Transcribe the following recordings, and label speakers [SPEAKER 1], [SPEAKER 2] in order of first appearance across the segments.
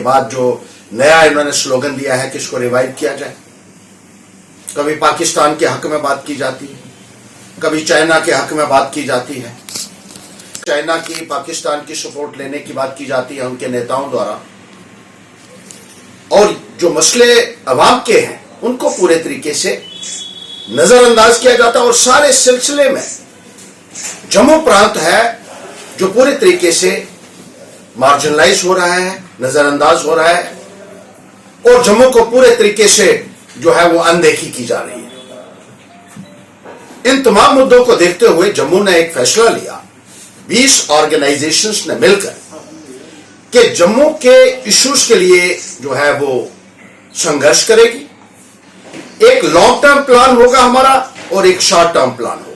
[SPEAKER 1] बाद जो नया इन्होंने स्लोगन दिया है कि इसको रिवाइव किया जाए। कभी पाकिस्तान के हक में बात की जाती है, कभी चाइना के हक में बात की जाती है, चाइना की पाकिस्तान की सपोर्ट लेने की बात की जाती है उनके नेताओं द्वारा, और जो मसले अवाम के हैं उनको पूरे तरीके से नजरअंदाज किया जाता है। और सारे सिलसिले में जम्मू प्रांत है जो पूरे तरीके से मार्जिनलाइज हो रहा है, नजरअंदाज हो रहा है, और जम्मू को पूरे तरीके से जो है वो अनदेखी की जा रही है। इन तमाम मुद्दों को देखते हुए जम्मू ने एक फैसला लिया, 20 ऑर्गेनाइजेशंस ने मिलकर, कि जम्मू के इश्यूज के लिए जो है वो संघर्ष करेगी। एक लॉन्ग टर्म प्लान होगा हमारा और एक शॉर्ट टर्म प्लान होगा।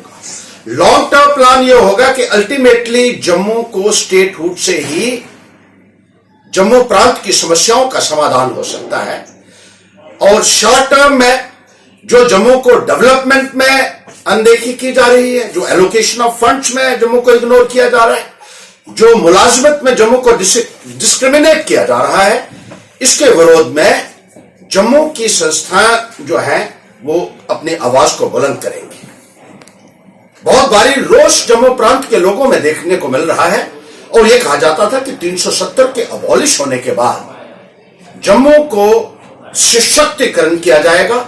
[SPEAKER 1] लॉन्ग टर्म प्लान यह होगा कि अल्टीमेटली जम्मू को स्टेटहुड से ही जम्मू प्रांत की समस्याओं का समाधान हो सकता है, और शॉर्ट टर्म में जो जम्मू को डेवलपमेंट में अनदेखी की जा रही है, जो एलोकेशन ऑफ फंड्स में जम्मू को इग्नोर किया जा रहा है, जो मुलाजमत में जम्मू को डिस्क्रिमिनेट किया जा रहा है, इसके विरोध में जम्मू की संस्थाएं जो है वो अपनी आवाज को बुलंद करेंगी। बहुत भारी रोष जम्मू प्रांत के लोगों में देखने को मिल रहा है, और यह कहा जाता था कि 370 के अबॉलिश होने के बाद जम्मू को सशक्तिकरण किया जाएगा,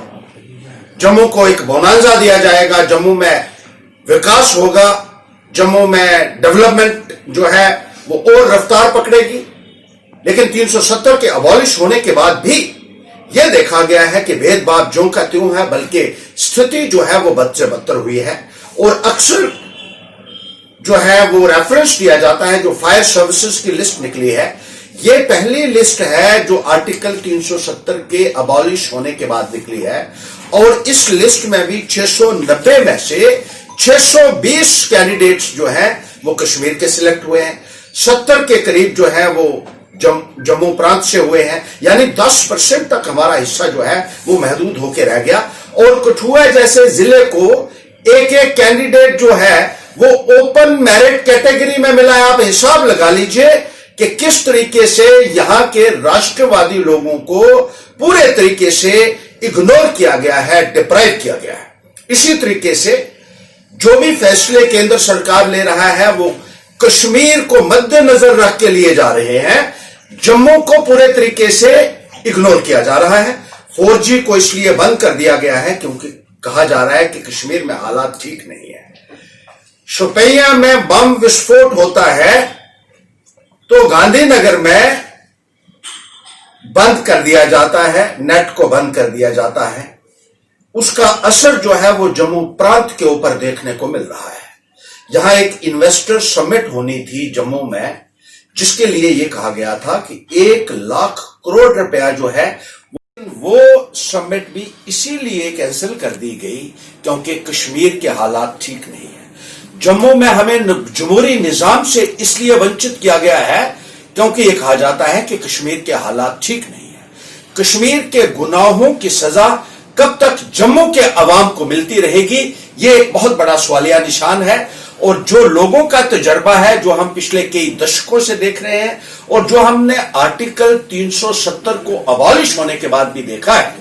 [SPEAKER 1] जम्मू को एक बोनांजा दिया जाएगा, जम्मू में विकास होगा, जम्मू में डेवलपमेंट जो है वो और रफ्तार पकड़ेगी। लेकिन 370 के अबॉलिश होने के बाद भी यह देखा गया है कि भेदभाव ज्यों का त्यों है, बल्कि स्थिति जो है वो बद से बदतर हुई है। और अक्सर जो है वो रेफरेंस दिया जाता है, जो फायर सर्विसेज की लिस्ट निकली है, ये पहली लिस्ट है जो आर्टिकल 370 के अबॉलिश होने के बाद निकली है, और इस लिस्ट में भी 690 में से 620 कैंडिडेट्स जो हैं वो कश्मीर के सिलेक्ट हुए हैं, 70 के करीब जो है वो जम्मू प्रांत से हुए हैं, यानी 10% तक हमारा हिस्सा जो है वो महदूद होकर रह गया। और कठुआ जैसे जिले को एक एक कैंडिडेट जो है वो ओपन मेरिट कैटेगरी में मिला है। आप हिसाब लगा लीजिए कि किस तरीके से यहां के राष्ट्रवादी लोगों को पूरे तरीके से इग्नोर किया गया है, डिप्राइव किया गया है। इसी तरीके से जो भी फैसले केंद्र सरकार ले रहा है वो कश्मीर को मद्देनजर रख के लिए जा रहे हैं, जम्मू को पूरे तरीके से इग्नोर किया जा रहा है। 4G को इसलिए बंद कर दिया गया है क्योंकि कहा जा रहा है कि कश्मीर में हालात ठीक नहीं है। शोपियां में बम विस्फोट होता है तो गांधीनगर में बंद कर दिया जाता है, नेट को बंद कर दिया जाता है। उसका असर जो है वो जम्मू प्रांत के ऊपर देखने को मिल रहा है। यहां एक इन्वेस्टर समिट होनी थी जम्मू में, जिसके लिए यह कहा गया था कि 1 लाख करोड़ रुपया जो है वो समिट भी इसीलिए कैंसिल कर दी गई क्योंकि कश्मीर के हालात ठीक नहीं है। जम्मू में हमें जमहूरी निजाम से इसलिए वंचित किया गया है क्योंकि यह कहा जाता है कि कश्मीर के हालात ठीक नहीं है। कश्मीर के गुनाहों की सजा कब तक जम्मू के अवाम को मिलती रहेगी, ये एक बहुत बड़ा सवालिया निशान है। और जो लोगों का तजर्बा है, जो हम पिछले कई दशकों से देख रहे हैं, और जो हमने आर्टिकल 370 को अबॉलिश होने के बाद भी देखा है,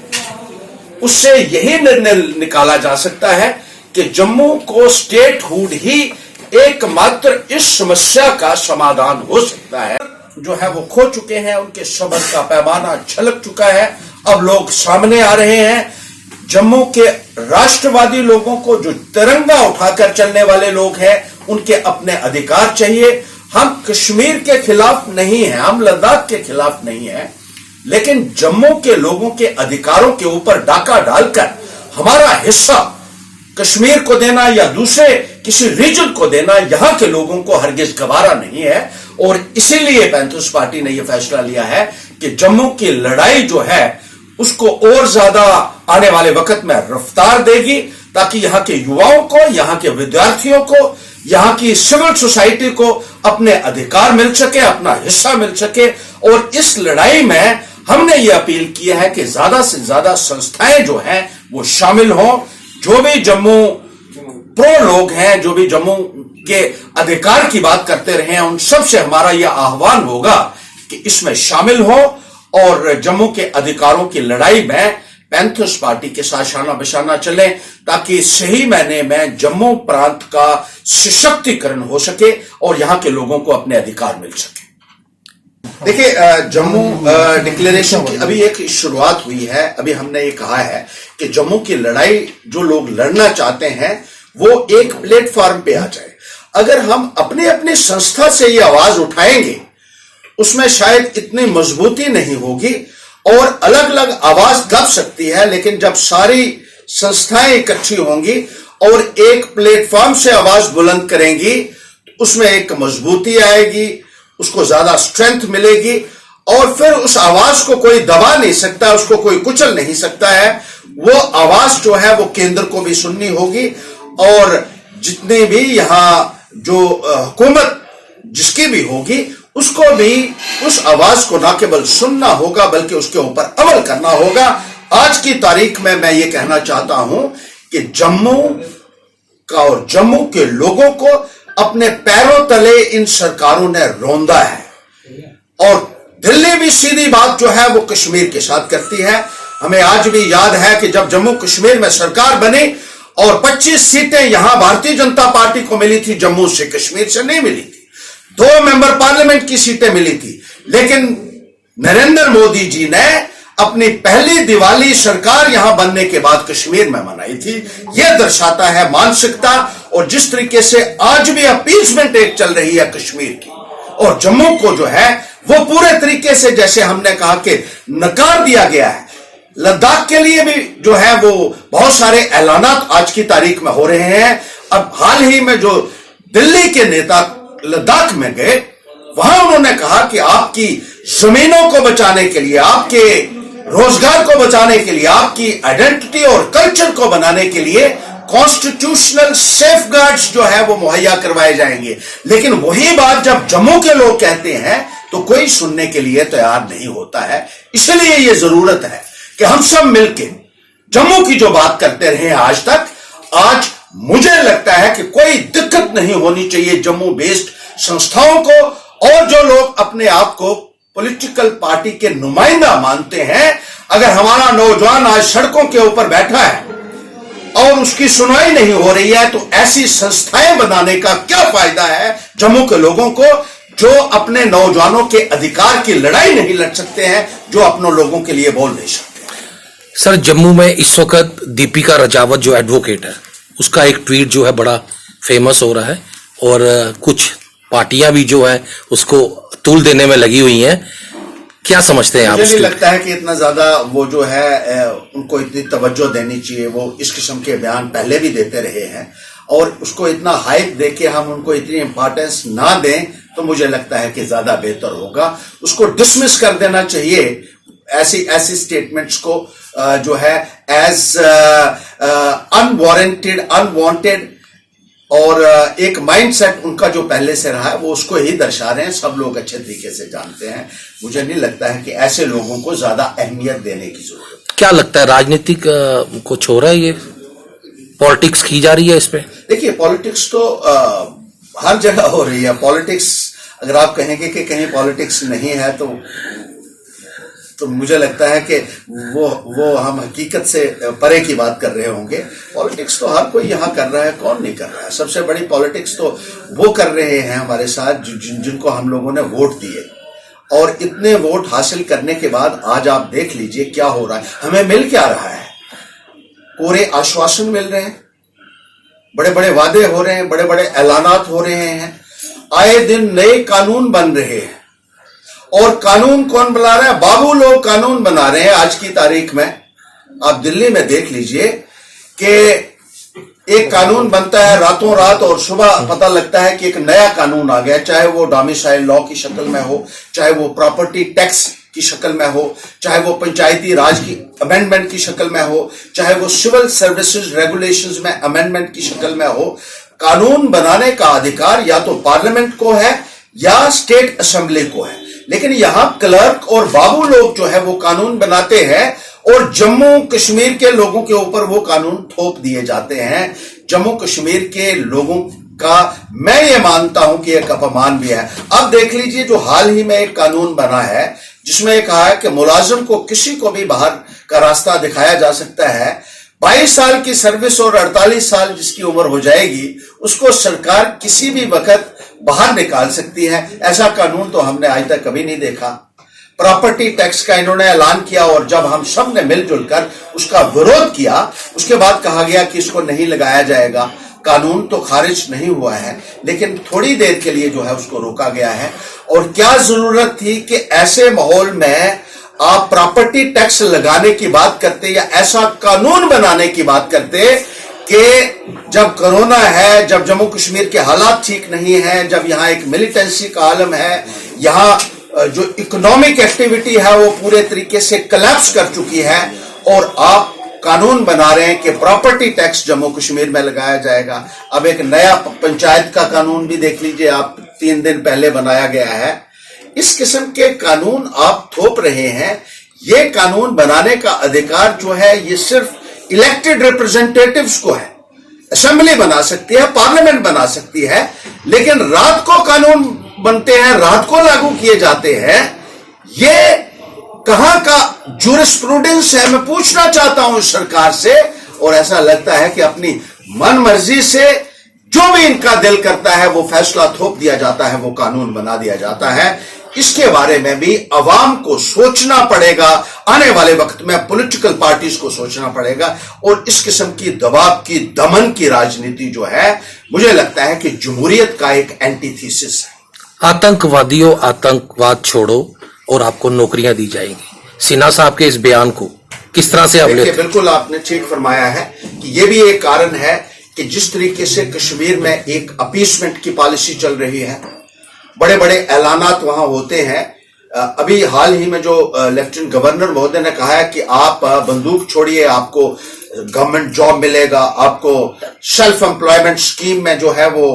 [SPEAKER 1] उससे यही निर्णय निकाला जा सकता है कि जम्मू को स्टेटहुड ही एकमात्र इस समस्या का समाधान हो सकता है। जो है वो खो चुके हैं, उनके सब्र का पैमाना छलक चुका है। अब लोग सामने आ रहे हैं। जम्मू के राष्ट्रवादी लोगों को, जो तिरंगा उठाकर चलने वाले लोग हैं, उनके अपने अधिकार चाहिए। हम कश्मीर के खिलाफ नहीं हैं, हम लद्दाख के खिलाफ नहीं हैं, लेकिन जम्मू के लोगों के अधिकारों के ऊपर डाका डालकर हमारा हिस्सा कश्मीर को देना या दूसरे किसी रीजन को देना यहां के लोगों को हरगिज गवारा नहीं है। और इसीलिए पैंथर्स पार्टी ने यह फैसला लिया है कि जम्मू की लड़ाई जो है उसको और ज्यादा आने वाले वक्त में रफ्तार देगी, ताकि यहां के युवाओं को, यहां के विद्यार्थियों को, यहां की सिविल सोसाइटी को अपने अधिकार मिल सके, अपना हिस्सा मिल सके। और इस लड़ाई में हमने ये अपील की है कि ज्यादा से ज्यादा संस्थाएं जो हैं वो शामिल हों। जो भी जम्मू प्रो लोग हैं, जो भी जम्मू के अधिकार की बात करते रहे हैं, उन सब से हमारा यह आह्वान होगा कि इसमें शामिल हो और जम्मू के अधिकारों की लड़ाई में पैंथर्स पार्टी के साथ शाना बिशाना चले, ताकि सही मायने में जम्मू प्रांत का सशक्तिकरण हो सके और यहां के लोगों को अपने अधिकार मिल सके। देखिए, जम्मू डिक्लेरेशन की अभी एक शुरुआत हुई है। अभी हमने ये कहा है कि जम्मू की लड़ाई जो लोग लड़ना चाहते हैं वो एक प्लेटफॉर्म पे आ जाए। अगर हम अपने अपने संस्था से ये आवाज उठाएंगे, उसमें शायद इतनी मजबूती नहीं होगी और अलग अलग आवाज दब सकती है, लेकिन जब सारी संस्थाएं इकट्ठी होंगी और एक प्लेटफॉर्म से आवाज बुलंद करेंगी, उसमें एक मजबूती आएगी, उसको ज्यादा स्ट्रेंथ मिलेगी और फिर उस आवाज को कोई दबा नहीं सकता, उसको कोई कुचल नहीं सकता है। वो आवाज जो है वो केंद्र को भी सुननी होगी और जितने भी यहां जो हुकूमत जिसकी भी होगी उसको भी उस आवाज को न केवल सुनना होगा बल्कि उसके ऊपर अमल करना होगा। आज की तारीख में मैं ये कहना चाहता हूं कि जम्मू का और जम्मू के लोगों को अपने पैरों तले इन सरकारों ने रौंदा है और दिल्ली भी सीधी बात जो है वो कश्मीर के साथ करती है। हमें आज भी याद है कि जब जम्मू कश्मीर में सरकार बनी और 25 सीटें यहां भारतीय जनता पार्टी को मिली थी, जम्मू से कश्मीर से नहीं मिली थी। 2 मेंबर पार्लियामेंट की सीटें मिली थी, लेकिन नरेंद्र मोदी जी ने अपनी पहली दिवाली सरकार यहां बनने के बाद कश्मीर में मनाई थी। यह दर्शाता है मानसिकता और जिस तरीके से आज भी अपीचमेंट एक चल रही है कश्मीर की, और जम्मू को जो है वो पूरे तरीके से जैसे हमने कहा कि नकार दिया गया है। लद्दाख के लिए भी जो है वो बहुत सारे ऐलानात आज की तारीख में हो रहे हैं। अब हाल ही में जो दिल्ली के नेता लद्दाख में गए, वहां उन्होंने कहा कि आपकी जमीनों को बचाने के लिए, आपके रोजगार को बचाने के लिए, आपकी आइडेंटिटी और कल्चर को बनाने के लिए कॉन्स्टिट्यूशनल सेफगार्ड्स जो है वो मुहैया करवाए जाएंगे। लेकिन वही बात जब जम्मू के लोग कहते हैं तो कोई सुनने के लिए तैयार नहीं होता है। इसलिए यह जरूरत है कि हम सब मिलकर जम्मू की जो बात करते रहे आज तक, आज मुझे लगता है कि कोई दिक्कत नहीं होनी चाहिए जम्मू बेस्ड संस्थाओं को, और जो लोग अपने आप को पॉलिटिकल पार्टी के नुमाइंदा मानते हैं। अगर हमारा नौजवान आज सड़कों के ऊपर बैठा है और उसकी सुनवाई नहीं हो रही है, तो ऐसी संस्थाएं बनाने का क्या फायदा है जम्मू के लोगों को, जो अपने नौजवानों के अधिकार की लड़ाई नहीं लड़ सकते हैं, जो अपनों लोगों के लिए बोल नहीं सकते।
[SPEAKER 2] सर, जम्मू में इस वक्त दीपिका रजावत जो एडवोकेट है, उसका एक ट्वीट जो है बड़ा फेमस हो रहा है और कुछ पार्टियां भी जो है उसको तूल देने में लगी हुई हैं। क्या समझते हैं आप?
[SPEAKER 1] मुझे नहीं लगता है कि इतना ज्यादा वो जो है उनको इतनी तवज्जो देनी चाहिए। वो इस किस्म के बयान पहले भी देते रहे हैं और उसको इतना हाइप देके हम उनको इतनी इंपॉर्टेंस ना दें तो मुझे लगता है कि ज्यादा बेहतर होगा। उसको डिसमिस कर देना चाहिए ऐसी स्टेटमेंट्स को जो है एज अनवारंटेड, अनवांटेड, और एक माइंडसेट उनका जो पहले से रहा है वो उसको ही दर्शा रहे हैं। सब लोग अच्छे तरीके से जानते हैं। मुझे नहीं लगता है कि ऐसे लोगों को ज्यादा अहमियत देने की जरूरत है।
[SPEAKER 2] क्या लगता है, राजनीतिक कुछ हो रहा है, ये पॉलिटिक्स की जा रही है इस पे? देखिए,
[SPEAKER 1] पॉलिटिक्स तो हर जगह हो रही है। पॉलिटिक्स, अगर आप कहेंगे कि कहीं पॉलिटिक्स नहीं है तो मुझे लगता है कि वो हम हकीकत से परे की बात कर रहे होंगे। पॉलिटिक्स तो हर कोई यहाँ कर रहा है, कौन नहीं कर रहा है। सबसे बड़ी पॉलिटिक्स तो वो कर रहे हैं हमारे साथ जिनको हम लोगों ने वोट दिए, और इतने वोट हासिल करने के बाद आज आप देख लीजिए क्या हो रहा है। हमें मिल क्या रहा है? पूरे आश्वासन मिल रहे हैं, बड़े बड़े वादे हो रहे हैं, बड़े बड़े ऐलानात हो रहे हैं, आए दिन नए कानून बन रहे हैं। और कानून कौन बना रहा है? बाबू लोग कानून बना रहे हैं। आज की तारीख में आप दिल्ली में देख लीजिए कि एक कानून बनता है रातों रात और सुबह पता लगता है कि एक नया कानून आ गया, चाहे वो डोमिसाइल लॉ की शक्ल में हो, चाहे वो प्रॉपर्टी टैक्स की शक्ल में हो, चाहे वो पंचायती राज की अमेंडमेंट की शक्ल में हो, चाहे वो सिविल सर्विसेज रेगुलेशंस में अमेंडमेंट की शक्ल में हो। कानून बनाने का अधिकार या तो पार्लियामेंट को है या स्टेट असेंबली को है, लेकिन यहां क्लर्क और बाबू लोग जो है वो कानून बनाते हैं और जम्मू कश्मीर के लोगों के ऊपर वो कानून थोप दिए जाते हैं। जम्मू कश्मीर के लोगों का मैं ये मानता हूं कि एक अपमान भी है। अब देख लीजिए, जो हाल ही में एक कानून बना है जिसमें ये कहा है कि मुलाजिम को किसी को भी बाहर का रास्ता दिखाया जा सकता है। 22 साल की सर्विस और 48 साल जिसकी उम्र हो जाएगी उसको सरकार किसी भी वक्त बाहर निकाल सकती है। ऐसा कानून तो हमने आज तक कभी नहीं देखा। प्रॉपर्टी टैक्स का इन्होंने ऐलान किया और जब हम सब ने मिलजुल कर उसका विरोध किया उसके बाद कहा गया कि इसको नहीं लगाया जाएगा। कानून तो खारिज नहीं हुआ है लेकिन थोड़ी देर के लिए जो है उसको रोका गया है। और क्या जरूरत थी कि ऐसे माहौल में आप प्रॉपर्टी टैक्स लगाने की बात करते या ऐसा कानून बनाने की बात करते कि जब कोरोना है, जब जम्मू कश्मीर के हालात ठीक नहीं है, जब यहाँ एक मिलिटेंसी का आलम है, यहाँ जो इकोनॉमिक एक्टिविटी है वो पूरे तरीके से कोलैप्स कर चुकी है और आप कानून बना रहे हैं कि प्रॉपर्टी टैक्स जम्मू कश्मीर में लगाया जाएगा। अब एक नया पंचायत का कानून भी देख लीजिए, आप 3 दिन पहले बनाया गया है। इस किस्म के कानून आप थोप रहे हैं। ये कानून बनाने का अधिकार जो है ये सिर्फ इलेक्टेड रिप्रेजेंटेटिव्स को है। असेंबली बना सकती है, पार्लियामेंट बना सकती है, लेकिन रात को कानून बनते हैं, रात को लागू किए जाते हैं। ये कहां का जूरिस्प्रूडेंस है, मैं पूछना चाहता हूं इस सरकार से। और ऐसा लगता है कि अपनी मन मर्जी से जो भी इनका दिल करता है वो फैसला थोप दिया जाता है, वो कानून बना दिया जाता है। इसके बारे में भी अवाम को सोचना पड़ेगा, आने वाले वक्त में पॉलिटिकल पार्टीज को सोचना पड़ेगा। और इस किस्म की दबाव की, दमन की राजनीति जो है मुझे लगता है कि जमहूरियत का एक एंटीथीसिस है।
[SPEAKER 2] आतंकवादियों, आतंकवाद छोड़ो और आपको नौकरियां दी जाएंगी। सिन्हा साहब के इस बयान को किस तरह से आप लेते हैं?
[SPEAKER 1] बिल्कुल आपने ठीक फरमाया है कि यह भी एक कारण है कि जिस तरीके से कश्मीर में एक अपीसमेंट की पॉलिसी चल रही है, बड़े बड़े ऐलानात वहां होते हैं। अभी हाल ही में जो लेफ्टिनेंट गवर्नर महोदय ने कहा है कि आप बंदूक छोड़िए, आपको गवर्नमेंट जॉब मिलेगा, आपको सेल्फ एम्प्लॉयमेंट स्कीम में जो है वो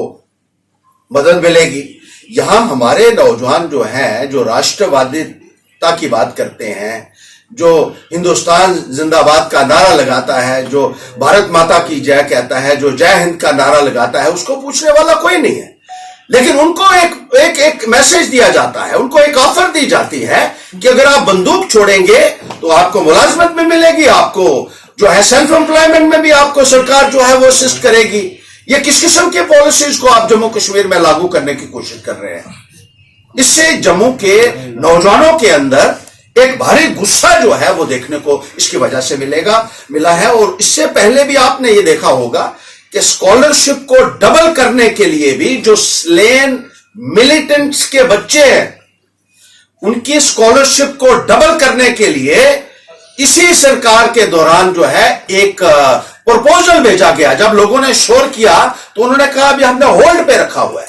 [SPEAKER 1] मदद मिलेगी। यहां हमारे नौजवान जो हैं, जो राष्ट्रवादिता की बात करते हैं, जो हिंदुस्तान जिंदाबाद का नारा लगाता है, जो भारत माता की जय कहता है, जो जय हिंद का नारा लगाता है, उसको पूछने वाला कोई नहीं है। लेकिन उनको एक मैसेज दिया जाता है, उनको एक ऑफर दी जाती है कि अगर आप बंदूक छोड़ेंगे तो आपको मुलाजमत में मिलेगी, आपको जो है सेल्फ एम्प्लॉयमेंट में भी आपको सरकार जो है वो असिस्ट करेगी। ये किस किस्म के पॉलिसीज को आप जम्मू कश्मीर में लागू करने की कोशिश कर रहे हैं? इससे जम्मू के नौजवानों के अंदर एक भारी गुस्सा जो है वो देखने को इसकी वजह से मिला है। और इससे पहले भी आपने ये देखा होगा कि स्कॉलरशिप को डबल करने के लिए भी जो स्लेन मिलिटेंट्स के बच्चे हैं उनकी स्कॉलरशिप को डबल करने के लिए इसी सरकार के दौरान जो है एक प्रपोजल भेजा गया। जब लोगों ने शोर किया तो उन्होंने कहा अभी हमने होल्ड पे रखा हुआ है,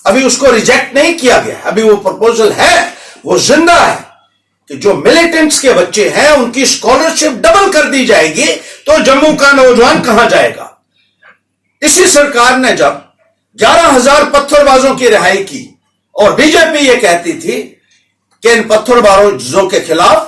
[SPEAKER 1] अभी उसको रिजेक्ट नहीं किया गया, अभी वो प्रपोजल है, वो जिंदा है कि जो मिलिटेंट्स के बच्चे हैं उनकी स्कॉलरशिप डबल कर दी जाएगी। तो जम्मू का नौजवान कहां जाएगा? इसी सरकार ने जब 11,000 पत्थरबाजों की रिहाई की और बीजेपी ये कहती थी कि इन पत्थरबाजों के खिलाफ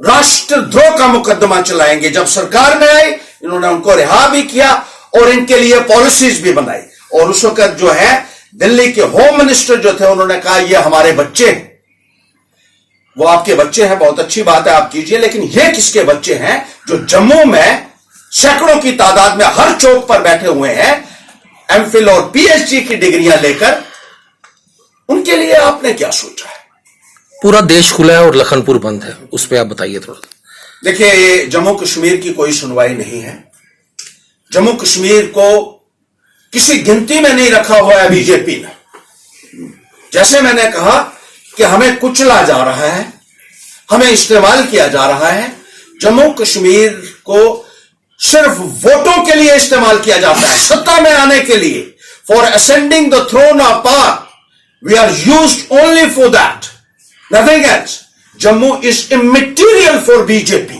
[SPEAKER 1] राष्ट्रद्रोह का मुकदमा चलाएंगे, जब सरकार में आई इन्होंने उनको रिहा भी किया और इनके लिए पॉलिसीज भी बनाई। और उस वक्त जो है दिल्ली के होम मिनिस्टर जो थे उन्होंने कहा ये हमारे बच्चे, वो आपके बच्चे हैं, बहुत अच्छी बात है आप कीजिए, लेकिन ये किसके बच्चे हैं जो जम्मू में सैकड़ों की तादाद में हर चौक पर बैठे हुए हैं एमफिल और पीएचडी की डिग्रियां लेकर? उनके लिए आपने क्या सोचा है?
[SPEAKER 2] पूरा देश खुला है और लखनपुर बंद है, उस पर आप बताइए थोड़ा।
[SPEAKER 1] देखिए, ये जम्मू कश्मीर की कोई सुनवाई नहीं है। जम्मू कश्मीर को किसी गिनती में नहीं रखा हुआ है बीजेपी ने। जैसे मैंने कहा कि हमें कुचला जा रहा है, हमें इस्तेमाल किया जा रहा है। जम्मू कश्मीर को सिर्फ वोटों के लिए इस्तेमाल किया जाता है, सत्ता में आने के लिए। For ascending the throne of power we are used only for that, nothing else. Jammu is immaterial for BJP.